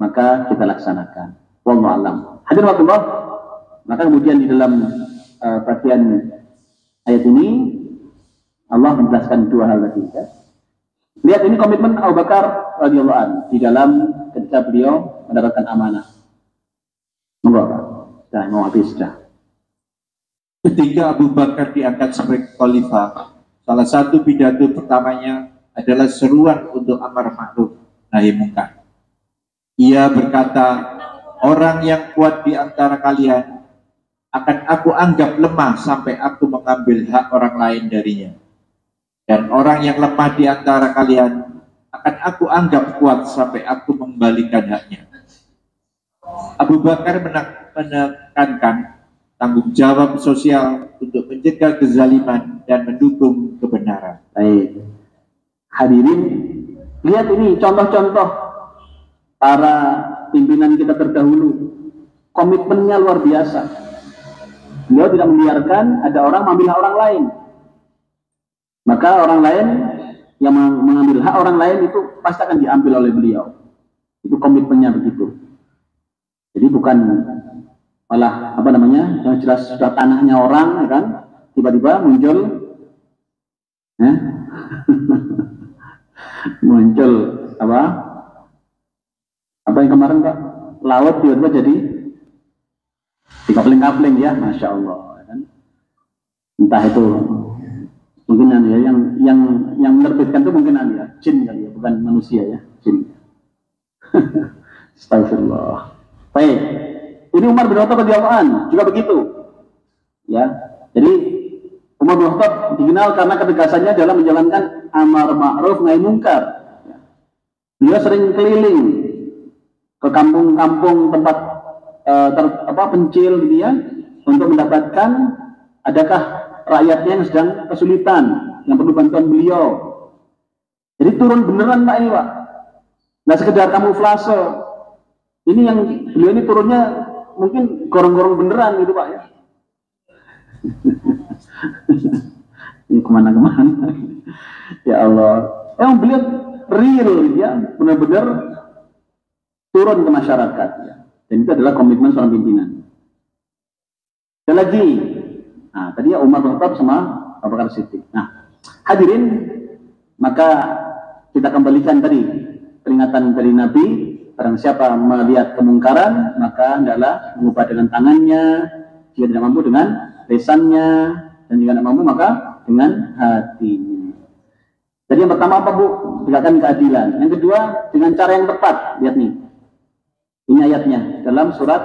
maka kita laksanakan. Wallahu a'lam. Hadirin wabarakatuh. Maka kemudian di dalam bagian ayat ini Allah menjelaskan dua hal tadi. Ya. Lihat ini komitmen Abu Bakar radhiyallahu anhu di dalam ketika beliau mendapatkan amanah. Monggo Pak. Sudah mau habis sudah. Ketika Abu Bakar diangkat sebagai khalifah, salah satu pidato pertamanya adalah seruan untuk amar ma'ruf nahi munkar. Ia berkata, orang yang kuat di antara kalian akan aku anggap lemah sampai aku mengambil hak orang lain darinya. Dan orang yang lemah di antara kalian akan aku anggap kuat sampai aku mengembalikan haknya. Abu Bakar menekankan tanggung jawab sosial untuk mencegah kezaliman dan mendukung kebenaran. Baik. Hadirin, lihat ini contoh-contoh para pimpinan kita terdahulu. Komitmennya luar biasa. Beliau tidak membiarkan ada orang mengambil hak orang lain. Maka orang lain yang mengambil hak orang lain itu pasti akan diambil oleh beliau. Itu komitmennya begitu. Jadi bukan malah apa namanya, yang jelas sudah tanahnya orang, ya kan, tiba-tiba muncul muncul apa yang kemarin Pak, laut tiba-tiba jadi dikapling-kapling ya, masya Allah, ya kan? Entah itu mungkin ya yang menerbitkan itu mungkin ya jin kali ya, bukan manusia ya, jin. Astagfirullah. Baik. Ini Umar bin Khattab radhiyallahu anhu juga begitu. Ya. Jadi Umar bin Khattab dikenal karena ketegasannya dalam menjalankan amar ma'ruf nahi munkar. Ya. Beliau sering keliling ke kampung-kampung tempat pencil gitu ya, untuk mendapatkan adakah rakyatnya yang sedang kesulitan, yang perlu bantuan beliau. Jadi turun beneran Pak ini Pak. Nggak sekedar kamuflase. Ini yang beliau ini turunnya mungkin gorong-gorong beneran gitu Pak ya. Ini kemana-kemana. Ya Allah. Yang beliau real ya, benar-benar turun ke masyarakat ya. Dan itu adalah komitmen seorang pimpinan. Dan lagi, nah tadi ya Umar bin Khattab sama Abu Bakar Siddiq. Nah, hadirin, maka kita kembalikan tadi peringatan dari Nabi. Barang siapa melihat kemungkaran, maka hendaklah mengubah dengan tangannya, jika tidak mampu dengan lisannya, dan jika tidak mampu maka dengan hatinya. Jadi yang pertama apa Bu? Tegakkan keadilan. Yang kedua dengan cara yang tepat. Lihat nih, ini ayatnya dalam surat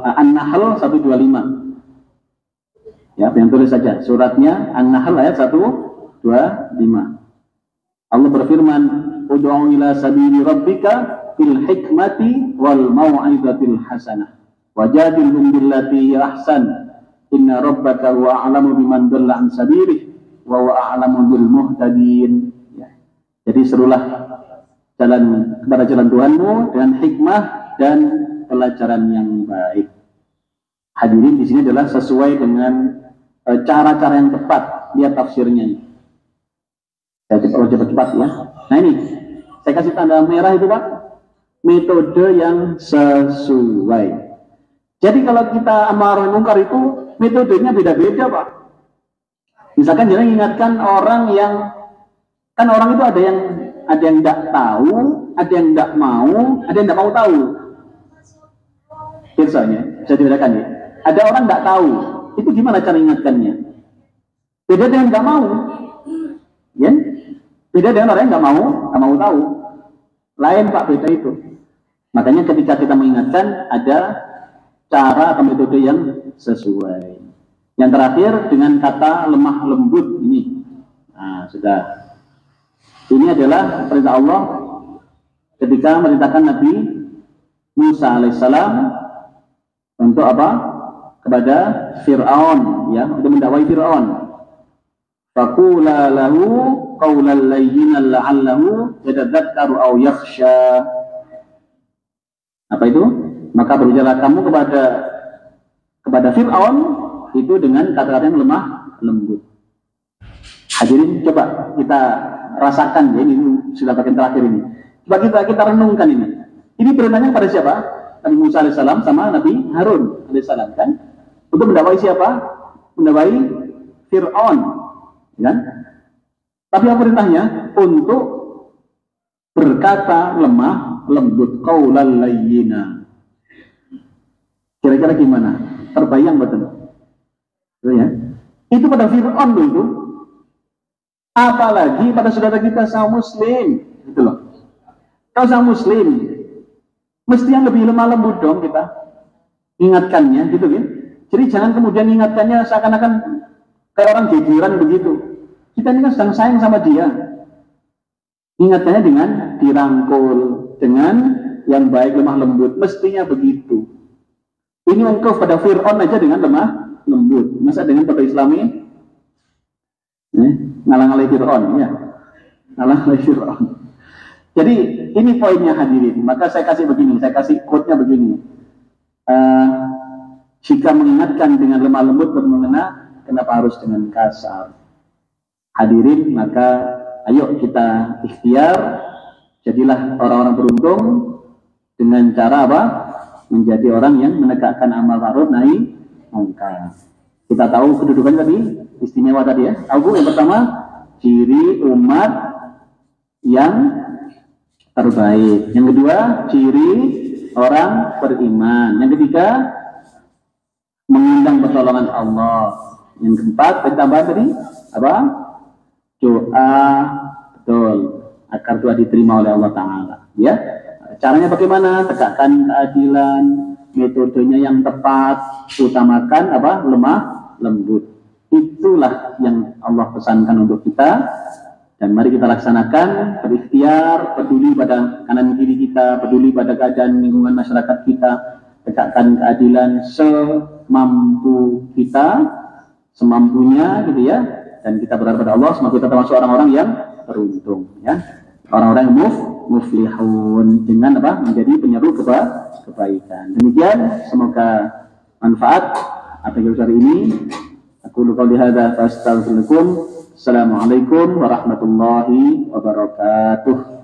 An-Nahl 125. Ya, yang tulis saja suratnya An-Nahl ayat 125. Allah berfirman, "Ud'u ila sabili rabbika fil hikmati wal mau'izatil hasanah wajadilhum billati ahsan inna rabbaka huwa a'lamu biman dhalla an sabilihi wa huwa a'lamu bil muhtadin." Ya. Jadi serulah kepada jalan Tuhanmu dengan hikmah dan pelajaran yang baik. Hadirin, di sini adalah sesuai dengan cara-cara yang tepat. Lihat tafsirnya. Saya cepat ya. Nah ini, saya kasih tanda merah itu Pak. metode yang sesuai. Jadi kalau kita amar ma'ruf munkar itu metodenya beda-beda, Pak. Misalkan jangan ingatkan orang yang, kan orang itu ada yang tidak tahu, ada yang tidak mau, ada yang tidak mau tahu. Biasanya bisa dibedakan ya. Ada orang tidak tahu, itu gimana cara ingatkannya? Beda dengan nggak mau, ya? Beda dengan orang yang nggak mau tahu. Lain Pak, beda itu. Makanya ketika kita mengingatkan ada cara atau metode yang sesuai. Yang terakhir dengan kata lemah lembut ini. Nah, sudah. Ini adalah perintah Allah ketika merintahkan Nabi Musa alaihissalam untuk apa? Kepada Fir'aun, ya, untuk mendakwai Fir'aun. Faqula lahu qawlan layyinan la'allahu yatadhakkaru aw yakhsha. Apa itu? Maka berbicara kamu kepada Fir'aun itu dengan kata-kata yang lemah lembut. Hadirin, coba kita rasakan ya, ini sudah bagian terakhir ini. Coba kita renungkan ini. Ini perintahnya pada siapa? Nabi Musa alaihissalam sama Nabi Harun alaihissalam, kan? Untuk mendakwai siapa? Mendakwai Fir'aun, kan? Tapi apa perintahnya? Untuk berkata lemah lembut, qaulal layyina. Kira-kira gimana? Terbayang betul? Ya? Itu pada Fir'aun loh itu. Apalagi pada saudara kita kaum muslim, gitu loh. Kalau kaum muslim, mesti yang lebih lemah lembut dong kita ingatkannya, gitu kan? Jadi jangan kemudian ingatkannya seakan-akan kayak orang gegeran begitu. Kita ini kan sedang sayang sama dia. Ingatkannya dengan dirangkul, dengan yang baik, lemah lembut. Mestinya begitu. Ini ungkap pada Fir'aun aja dengan lemah lembut. Masa dengan pada Islami ngalang-ngalai Fir'aun, ya. Ngalang-ngalai Fir'aun. Jadi ini poinnya hadirin. Maka saya kasih begini, saya kasih quote-nya begini. Jika mengingatkan dengan lemah lembut bermengena, kenapa harus dengan kasar? Hadirin, maka ayo kita ikhtiar, jadilah orang-orang beruntung dengan cara apa? Menjadi orang yang menegakkan amal ma'ruf nahi munkar. Kita tahu kedudukan tadi, istimewa tadi ya. Tahu yang pertama, ciri umat yang terbaik. Yang kedua, ciri orang beriman. Yang ketiga, mengundang pertolongan Allah. Yang keempat, ditambah tadi apa? Doa, betul, agar doa diterima oleh Allah Ta'ala. Ya, caranya bagaimana? Tegakkan keadilan, metodenya yang tepat, utamakan apa? Lemah lembut. Itulah yang Allah pesankan untuk kita, dan mari kita laksanakan, berikhtiar, peduli pada kanan kiri kita, peduli pada keadaan lingkungan masyarakat kita, tegakkan keadilan semampu kita, semampunya gitu ya, dan kita berharap pada Allah semoga kita termasuk orang-orang yang beruntung ya, orang-orang yang muflihun dengan apa? Menjadi penyeru kebaikan. Demikian, semoga manfaat apa yang hari ini. Aku lupa lihada fastaghfirukum. Assalamualaikum warahmatullahi wabarakatuh.